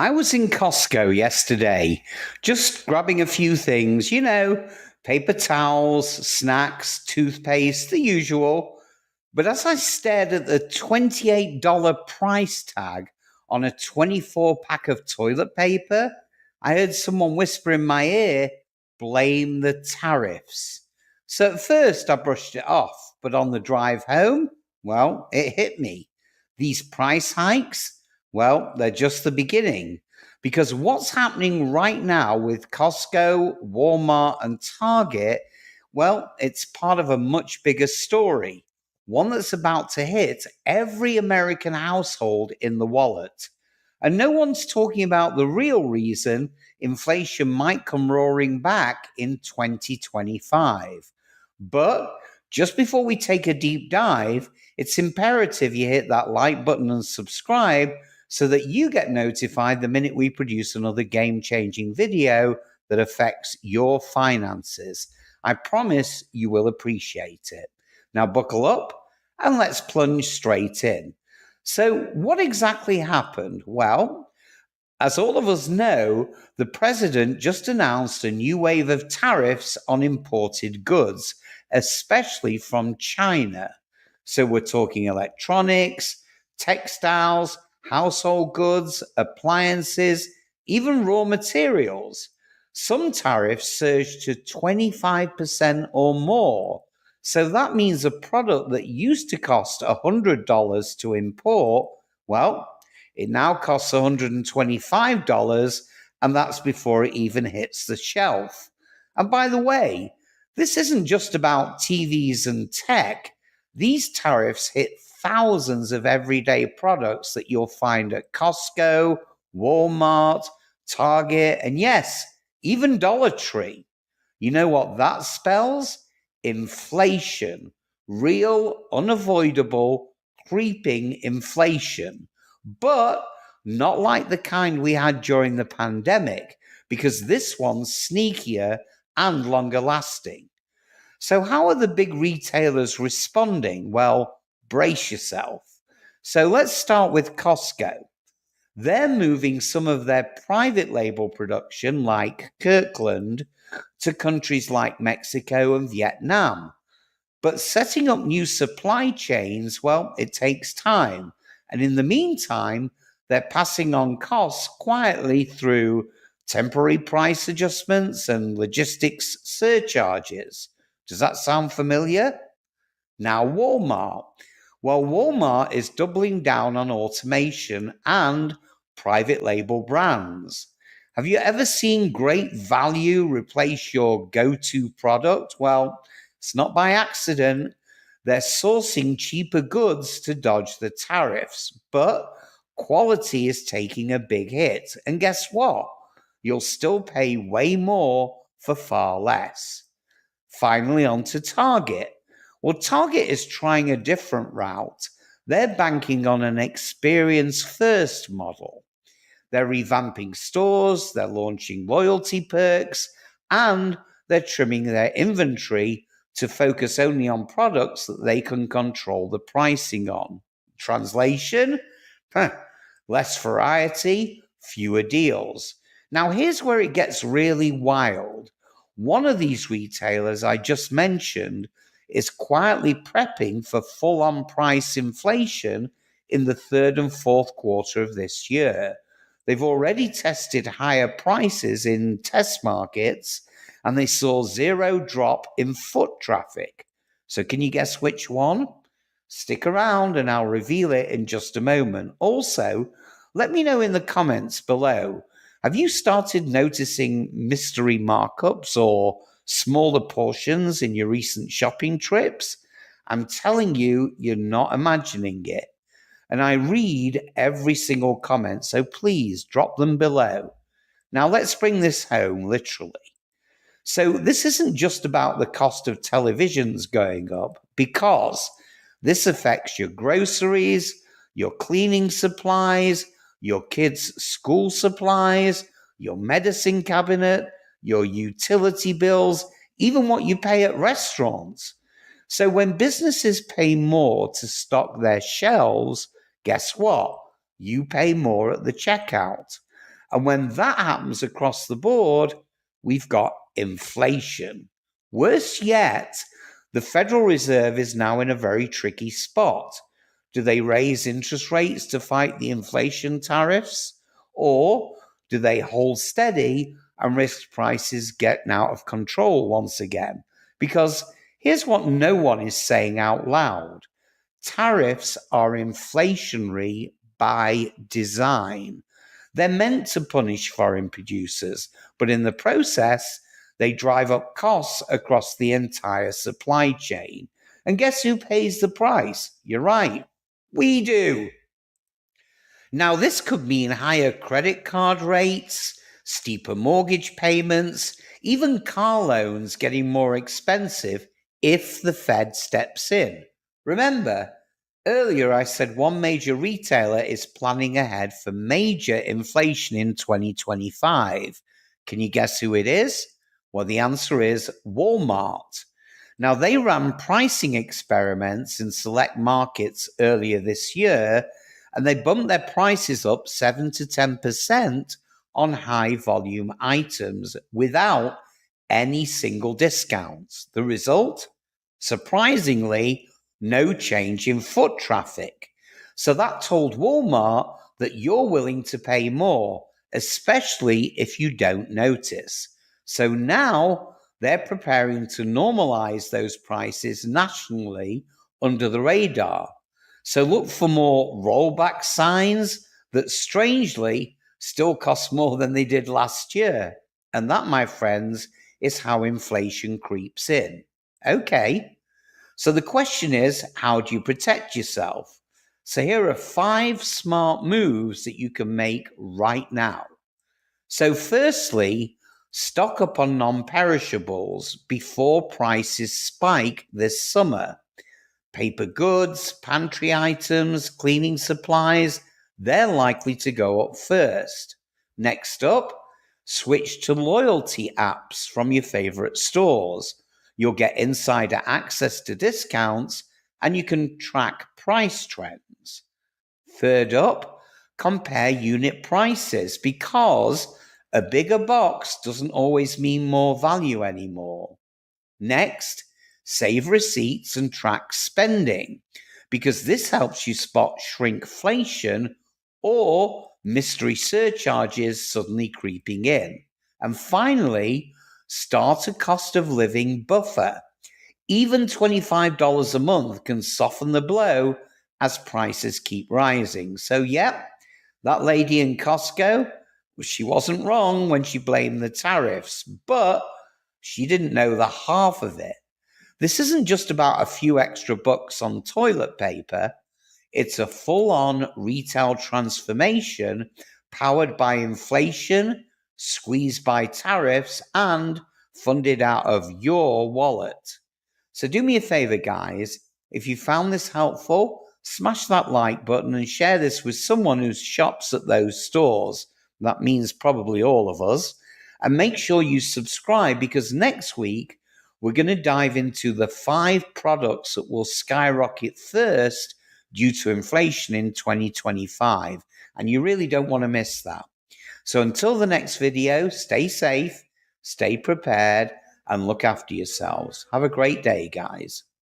I was in Costco yesterday, just grabbing a few things, paper towels, snacks, toothpaste, the usual. But as I stared at the $28 price tag on a 24 pack of toilet paper, I heard someone whisper in my ear, blame the tariffs. So at first I brushed it off, but on the drive home, well, it hit me. These price hikes, well, they're just the beginning. Because what's happening right now with Costco, Walmart, and Target, well, it's part of a much bigger story, one that's about to hit every American household in the wallet. And no one's talking about the real reason inflation might come roaring back in 2025. But just before we take a deep dive, it's imperative you hit that like button and subscribe so that you get notified the minute we produce another game-changing video that affects your finances. I promise you will appreciate it. Now buckle up and let's plunge straight in. So what exactly happened? Well, as all of us know, the president just announced a new wave of tariffs on imported goods, especially from China. So we're talking electronics, textiles, household goods, appliances, even raw materials. Some tariffs surged to 25% or more. So that means a product that used to cost $100 to import, well, it now costs $125, and that's before it even hits the shelf. And by the way, this isn't just about TVs and tech. These tariffs hit thousands of everyday products that you'll find at Costco, Walmart, Target, and yes, even Dollar Tree. You know what that spells? Inflation. Real, unavoidable, creeping inflation. But not like the kind we had during the pandemic, because this one's sneakier and longer lasting. So how are the big retailers responding? Well, brace yourself. So let's start with Costco. They're moving some of their private label production, like Kirkland, to countries like Mexico and Vietnam. But setting up new supply chains, well, it takes time. And in the meantime, they're passing on costs quietly through temporary price adjustments and logistics surcharges. Does that sound familiar? Now, Walmart. Well, Walmart is doubling down on automation and private label brands. Have you ever seen great value replace your go-to product? Well, it's not by accident. They're sourcing cheaper goods to dodge the tariffs, but quality is taking a big hit. And guess what? You'll still pay way more for far less. Finally, on to Target. Well, Target is trying a different route. They're banking on an experience first model. They're revamping stores, they're launching loyalty perks, and they're trimming their inventory to focus only on products that they can control the pricing on. Translation? Less variety, fewer deals. Now, here's where it gets really wild. One of these retailers I just mentioned is quietly prepping for full-on price inflation in the third and fourth quarter of this year. They've already tested higher prices in test markets, and they saw zero drop in foot traffic. So can you guess which one? Stick around and I'll reveal it in just a moment. Also, let me know in the comments below, have you started noticing mystery markups or smaller portions in your recent shopping trips? I'm telling you, you're not imagining it. And I read every single comment, so please drop them below. Now let's bring this home literally. So this isn't just about the cost of televisions going up, because this affects your groceries, your cleaning supplies, your kids' school supplies, your medicine cabinet, your utility bills, even what you pay at restaurants. So when businesses pay more to stock their shelves, guess what? You pay more at the checkout. And when that happens across the board, we've got inflation. Worse yet, the Federal Reserve is now in a very tricky spot. Do they raise interest rates to fight the inflation tariffs? Or do they hold steady and risk prices getting out of control once again? Because here's what no one is saying out loud: tariffs are inflationary by design. They're meant to punish foreign producers, but in the process, they drive up costs across the entire supply chain. And guess who pays the price? You're right, we do. Now, this could mean higher credit card rates, steeper mortgage payments, even car loans getting more expensive if the Fed steps in. Remember, earlier I said one major retailer is planning ahead for major inflation in 2025. Can you guess who it is? Well, the answer is Walmart. Now, they ran pricing experiments in select markets earlier this year, and they bumped their prices up 7 to 10% on high volume items without any single discounts. The result? Surprisingly, no change in foot traffic. So that told Walmart that you're willing to pay more, especially if you don't notice. So now they're preparing to normalize those prices nationally under the radar. So look for more rollback signs that strangely still cost more than they did last year. And that, my friends, is how inflation creeps in. Okay, so the question is, how do you protect yourself? So here are 5 smart moves that you can make right now. So firstly, stock up on non-perishables before prices spike this summer. Paper goods, pantry items, cleaning supplies, they're likely to go up first. Next up, switch to loyalty apps from your favorite stores. You'll get insider access to discounts and you can track price trends. Third up, compare unit prices because a bigger box doesn't always mean more value anymore. Next, save receipts and track spending because this helps you spot shrinkflation or mystery surcharges suddenly creeping in. And finally, start a cost of living buffer. Even $25 a month can soften the blow as prices keep rising. So, yep, that lady in Costco, she wasn't wrong when she blamed the tariffs, but she didn't know the half of it. This isn't just about a few extra bucks on toilet paper. It's a full-on retail transformation powered by inflation, squeezed by tariffs, and funded out of your wallet. So do me a favor, guys. If you found this helpful, smash that like button and share this with someone who shops at those stores. That means probably all of us. And make sure you subscribe because next week we're going to dive into the 5 products that will skyrocket first due to inflation in 2025. And you really don't want to miss that. So until the next video, stay safe, stay prepared, and look after yourselves. Have a great day, guys.